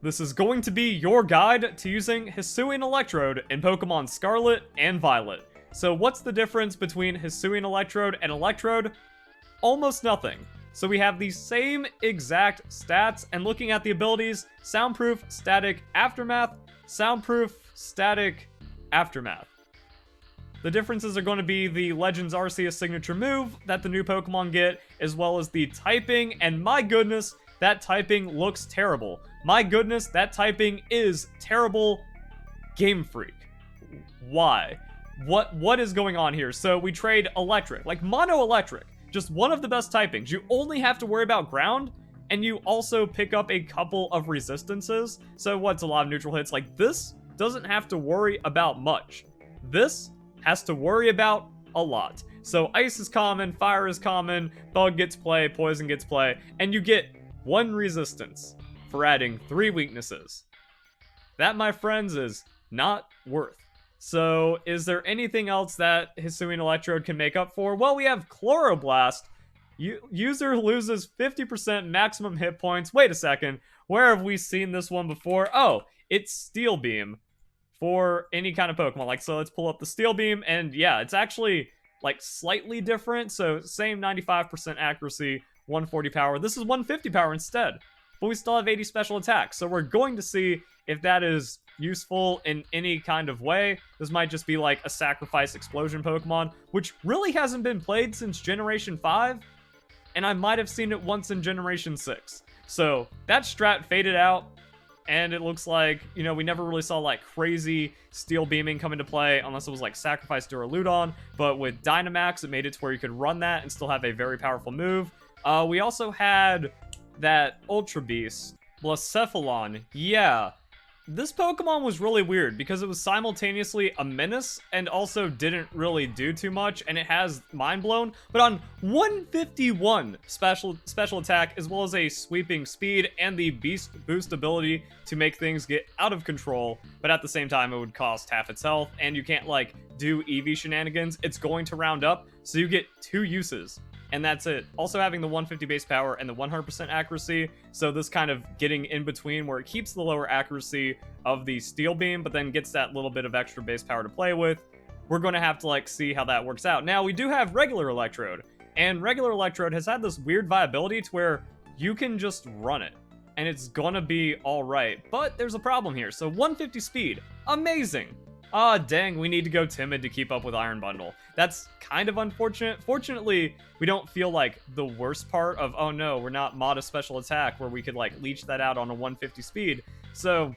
This is going to be your guide to using Hisuian Electrode in Pokemon Scarlet and Violet. So what's the difference between Hisuian Electrode and Electrode? Almost nothing. So we have the same exact stats, and looking at the abilities, Soundproof, Static, Aftermath, Soundproof, Static, Aftermath. The differences are going to be the Legends Arceus signature move that the new Pokemon get, as well as the typing, and my goodness, that typing looks terrible. My goodness, that typing is terrible. Game Freak. Why? What is going on here? So we trade Electric, like Mono Electric, just one of the best typings. You only have to worry about ground, and you also pick up a couple of resistances. So what's a lot of neutral hits? Like this doesn't have to worry about much. This has to worry about a lot. So Ice is common, Fire is common, Bug gets play, Poison gets play, and you get 1 resistance for adding 3 weaknesses. That, my friends, is not worth. So is there anything else that Hisuian Electrode can make up for? Well, we have Chloroblast. User loses 50% maximum hit points. Wait a second, where have we seen this one before? Oh, it's Steel Beam for any kind of Pokemon. Like, so let's pull up the Steel Beam, and yeah, it's actually like slightly different. So same 95% accuracy, 140 power. This is 150 power instead, but we still have 80 special attack. So we're going to see if that is useful in any kind of way. This might just be like a sacrifice explosion Pokemon, which really hasn't been played since Generation 5, and I might have seen it once in Generation 6. So that strat faded out, and it looks like, you know, we never really saw like crazy Steel Beaming come into play unless it was like Sacrifice Duraludon, but with Dynamax, it made it to where you could run that and still have a very powerful move. We also had that Ultra Beast, Blacephalon. Yeah, this Pokemon was really weird because it was simultaneously a menace and also didn't really do too much, and it has Mind Blown, but on 151 special attack, as well as a sweeping speed and the Beast Boost ability to make things get out of control, but at the same time it would cost half its health, and you can't like do EV shenanigans. It's going to round up, so you get 2 uses. And that's it. Also having the 150 base power and the 100% accuracy, so this kind of getting in between where it keeps the lower accuracy of the Steel Beam, but then gets that little bit of extra base power to play with. We're going to have to like see how that works out. Now, we do have regular Electrode, and regular Electrode has had this weird viability to where you can just run it, and it's gonna be alright. But there's a problem here. So 150 speed, amazing. Ah, dang, we need to go Timid to keep up with Iron Bundle. That's kind of unfortunate. Fortunately, we don't feel like the worst part of, oh no, we're not Modest Special Attack, where we could like leech that out on a 150 speed. So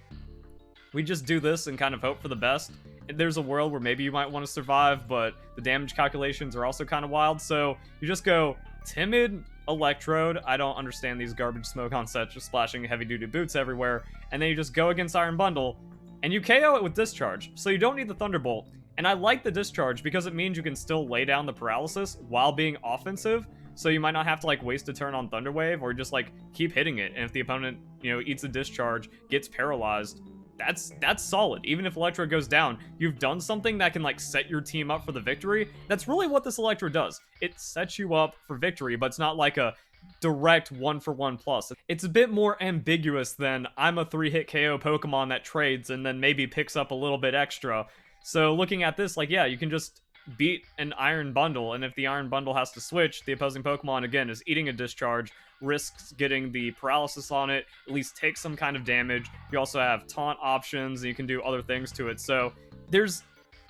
we just do this and kind of hope for the best. There's a world where maybe you might want to survive, but the damage calculations are also kind of wild. So you just go Timid, Electrode. I don't understand these garbage Smogon sets just splashing heavy-duty boots everywhere. And then you just go against Iron Bundle, and you KO it with Discharge, so you don't need the Thunderbolt. And I like the Discharge because it means you can still lay down the paralysis while being offensive, so you might not have to like waste a turn on Thunder Wave, or just like keep hitting it, and if the opponent, you know, eats a Discharge, gets paralyzed, that's solid. Even if Electro goes down, you've done something that can like set your team up for the victory. That's really what this Electro does. It sets you up for victory, but it's not like a direct 1-for-1 plus. It's a bit more ambiguous than I'm a 3-hit KO Pokemon that trades and then maybe picks up a little bit extra. So looking at this, like, yeah, you can just beat an Iron Bundle, and if the Iron Bundle has to switch, the opposing Pokemon, again, is eating a Discharge, risks getting the paralysis on it, at least take some kind of damage. You also have taunt options, and you can do other things to it. So there's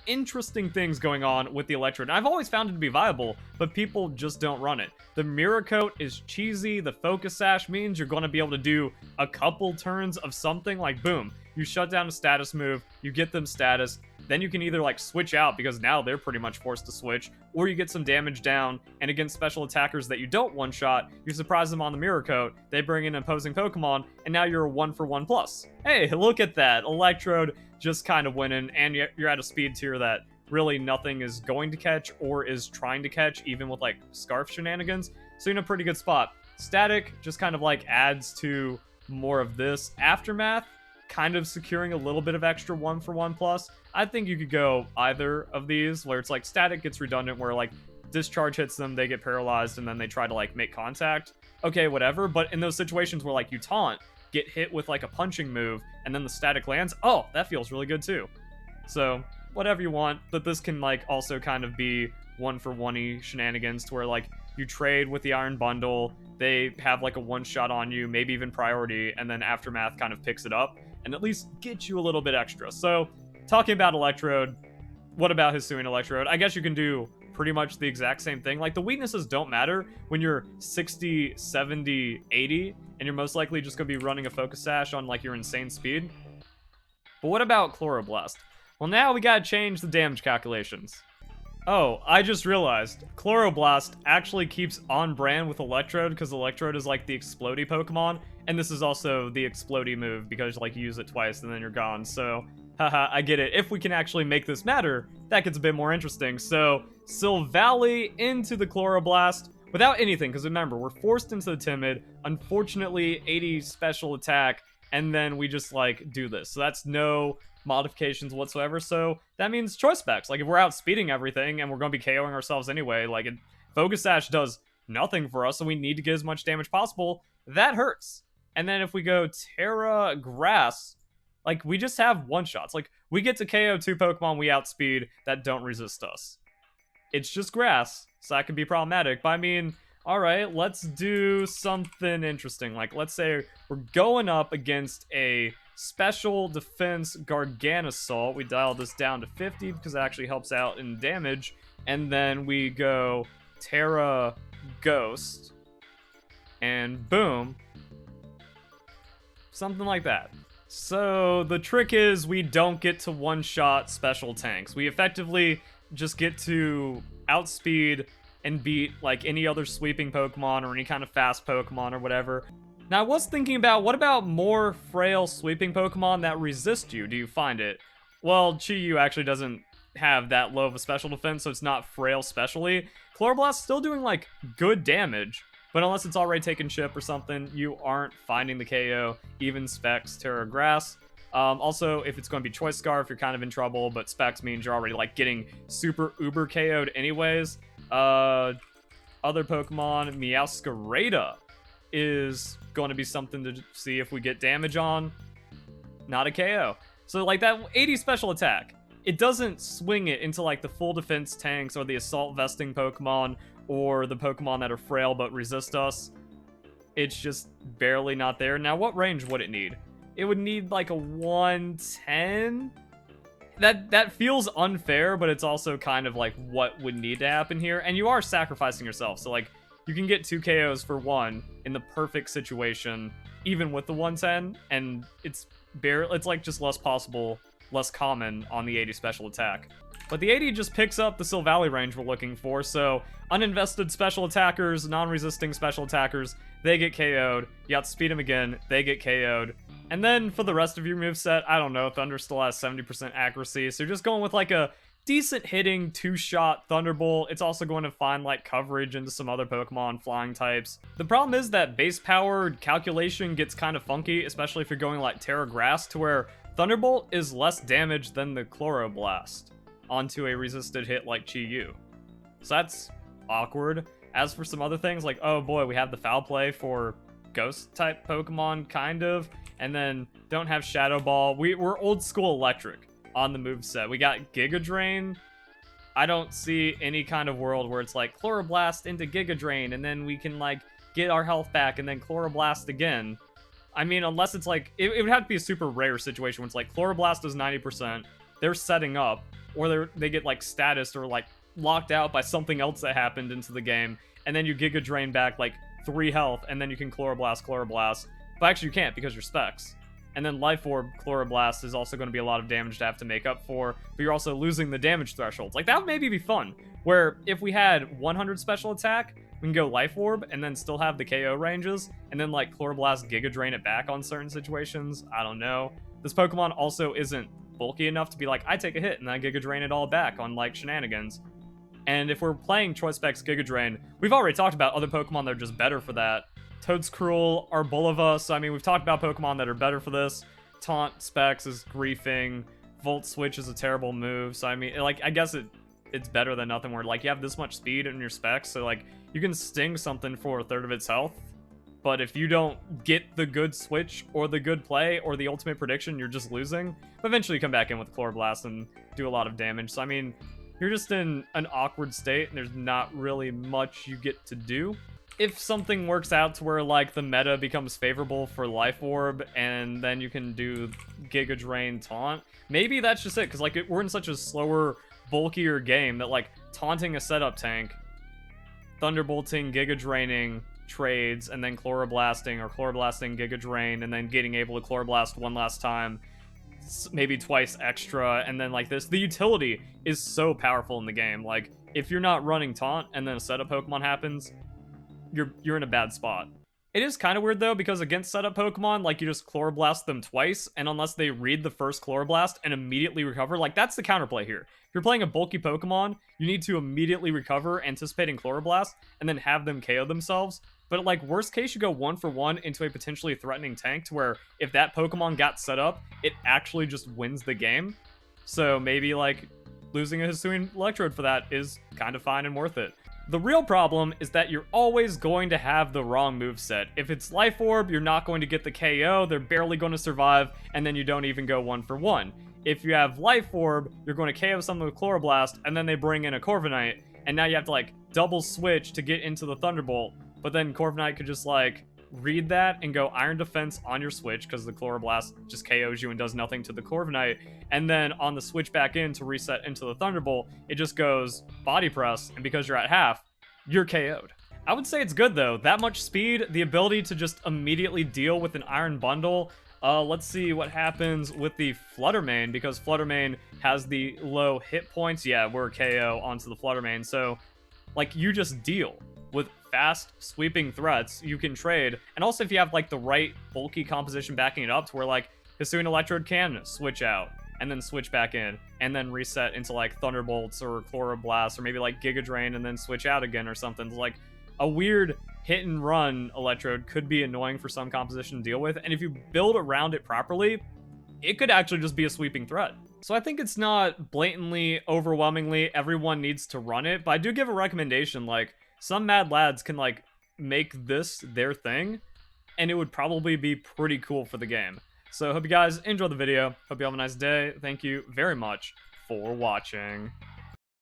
interesting things going on with the Electrode. I've always found it to be viable, but people just don't run it. The Mirror Coat is cheesy. The Focus Sash means you're going to be able to do a couple turns of something, like boom, you shut down a status move, you get them status, then you can either like switch out because now they're pretty much forced to switch, or you get some damage down, and against special attackers that you don't one-shot, you surprise them on the Mirror Coat, they bring in opposing Pokemon, and now you're a 1-for-1 plus. Hey, look at that. Electrode just kind of winning, and you're at a speed tier that really nothing is going to catch or is trying to catch, even with like Scarf shenanigans, so you're in a pretty good spot. Static just kind of like adds to more of this. Aftermath, kind of securing a little bit of extra 1-for-1 plus. I think you could go either of these, where it's like Static gets redundant, where like Discharge hits them, they get paralyzed, and then they try to like make contact. Okay, whatever, but in those situations where like you taunt, get hit with like a punching move and then the static lands, oh, that feels really good too. So whatever you want, but this can like also kind of be one-for-one-y shenanigans to where like you trade with the Iron Bundle, they have like a one-shot on you, maybe even priority, and then Aftermath kind of picks it up and at least gets you a little bit extra. So talking about Electrode, what about Hisuian Electrode? I guess you can do pretty much the exact same thing. Like, the weaknesses don't matter when you're 60, 70, 80, and you're most likely just going to be running a Focus Sash on, like, your insane speed. But what about Chloroblast? Well, now we gotta change the damage calculations. Oh, I just realized, Chloroblast actually keeps on brand with Electrode, because Electrode is, like, the Explodey Pokemon, and this is also the Explodey move, because, like, you use it twice and then you're gone, so... Haha, I get it. If we can actually make this matter, that gets a bit more interesting. So, Silvally into the Chloroblast without anything, because remember, we're forced into the Timid, unfortunately 80 special attack, and then we just, like, do this. So that's no modifications whatsoever, so that means choice specs. Like, if we're outspeeding everything, and we're going to be KOing ourselves anyway, like, Focus Sash does nothing for us, so we need to get as much damage possible. That hurts. And then if we go Terra Grass, like, we just have one-shots. Like, we get to KO 2 Pokemon we outspeed that don't resist us. It's just grass, so that could be problematic. But I mean, alright, let's do something interesting. Like, let's say we're going up against a Special Defense Garganassault. We dial this down to 50 because it actually helps out in damage. And then we go Terra Ghost. And boom. Something like that. So, the trick is we don't get to one-shot special tanks. We effectively just get to outspeed and beat, like, any other sweeping Pokemon or any kind of fast Pokemon or whatever. Now, I was thinking about, what about more frail sweeping Pokemon that resist you? Do you find it? Well, Chi-Yu actually doesn't have that low of a special defense, so it's not frail specially. Chloroblast's still doing, like, good damage. But unless it's already taken chip or something, you aren't finding the KO, even Specs, Terra Grass. Also, if it's going to be Choice Scarf, you're kind of in trouble, but Specs means you're already, like, getting super uber KO'd anyways. Other Pokemon, Meowscarada is going to be something to see if we get damage on. Not a KO. So, like, that 80 special attack, it doesn't swing it into, like, the full defense tanks or the Assault Vesting Pokemon, or the Pokemon that are frail but resist us. It's just barely not there. Now, what range would it need? It would need like a 110? That feels unfair, but it's also kind of like what would need to happen here. And you are sacrificing yourself, so like, you can get 2 KOs for 1 in the perfect situation, even with the 110, and it's like just less possible, less common on the 80 special attack. But the 80 just picks up the Silvally range we're looking for, so uninvested special attackers, non-resisting special attackers, they get KO'd. You outspeed them again, they get KO'd. And then for the rest of your moveset, I don't know, Thunder still has 70% accuracy, so you're just going with like a decent hitting 2-shot Thunderbolt. It's also going to find like coverage into some other Pokemon flying types. The problem is that base power calculation gets kind of funky, especially if you're going like Terra Grass, to where Thunderbolt is less damage than the Chloroblast onto a resisted hit like Chi-Yu. So that's awkward. As for some other things, like, oh boy, we have the Foul Play for Ghost-type Pokemon, kind of, and then don't have Shadow Ball. We're old school electric on the moveset. We got Giga Drain. I don't see any kind of world where it's like Chloroblast into Giga Drain, and then we can, like, get our health back, and then Chloroblast again. I mean, unless it's like, it would have to be a super rare situation where it's like, Chloroblast is 90%, they're setting up, or they get, like, status or, like, locked out by something else that happened into the game, and then you Giga Drain back, like, 3 health, and then you can Chloroblast. But actually you can't because you're Specs. And then Life Orb Chloroblast is also going to be a lot of damage to have to make up for, but you're also losing the damage thresholds. Like, that would maybe be fun, where if we had 100 special attack, we can go Life Orb, and then still have the KO ranges, and then, like, Chloroblast Giga Drain it back on certain situations. I don't know. This Pokemon also isn't bulky enough to be like, I take a hit and I Giga Drain it all back on, like, shenanigans. And if we're playing Choice Specs Giga Drain, we've already talked about other Pokemon that are just better for that. Toadscruel, Arboliva, so I mean, we've talked about Pokemon that are better for this. Taunt Specs is griefing. Volt Switch is a terrible move, so I mean, like, I guess it's better than nothing where, like, you have this much speed in your Specs, so, like, you can Sting something for a third of its health. but if you don't get the good switch or the good play or the ultimate prediction, you're just losing. But eventually you come back in with Chloroblast and do a lot of damage. So, I mean, you're just in an awkward state, and there's not really much you get to do. If something works out to where, like, the meta becomes favorable for Life Orb, and then you can do Giga Drain Taunt, maybe that's just it, because, like, we're in such a slower, bulkier game that, like, taunting a setup tank, Thunderbolting, Giga Draining, trades, and then Chloroblasting, or Chloroblasting, Giga Drain, and then getting able to Chloroblast one last time, maybe twice extra, and then like this. The utility is so powerful in the game. Like, if you're not running Taunt and then a setup Pokemon happens, you're in a bad spot. It is kind of weird though, because against setup Pokemon, like, you just Chloroblast them twice, and unless they read the first Chloroblast and immediately recover, like, that's the counterplay here. If you're playing a bulky Pokemon, you need to immediately recover, anticipating Chloroblast, and then have them KO themselves. But, like, worst case, you go 1-for-1 into a potentially threatening tank to where if that Pokemon got set up, it actually just wins the game. So maybe, like, losing a Hisuian Electrode for that is kind of fine and worth it. The real problem is that you're always going to have the wrong moveset. If it's Life Orb, you're not going to get the KO, they're barely going to survive, and then you don't even go 1-for-1. If you have Life Orb, you're going to KO someone with Chloroblast, and then they bring in a Corviknight, and now you have to, like, double switch to get into the Thunderbolt, but then Corviknight could just, like, read that and go Iron Defense on your switch, because the Chloroblast just KOs you and does nothing to the Corviknight, and then on the switch back in to reset into the Thunderbolt, it just goes Body Press, and because you're at half, you're KO'd. I would say it's good though. That much speed, the ability to just immediately deal with an Iron Bundle. Let's see what happens with the Fluttermane, because Fluttermane has the low hit points. Yeah, we're KO onto the Fluttermane, so, like, you just deal with fast, sweeping threats. You can trade, and also if you have, like, the right bulky composition backing it up to where, like, Hisuian Electrode can switch out, and then switch back in, and then reset into, like, Thunderbolts or Chloroblast, or maybe, like, Giga Drain, and then switch out again or something. Like, a weird hit-and-run Electrode could be annoying for some composition to deal with, and if you build around it properly, it could actually just be a sweeping threat. So I think it's not blatantly, overwhelmingly, everyone needs to run it, but I do give a recommendation. Like, some mad lads can, like, make this their thing, and it would probably be pretty cool for the game. So, hope you guys enjoyed the video. Hope you have a nice day. Thank you very much for watching.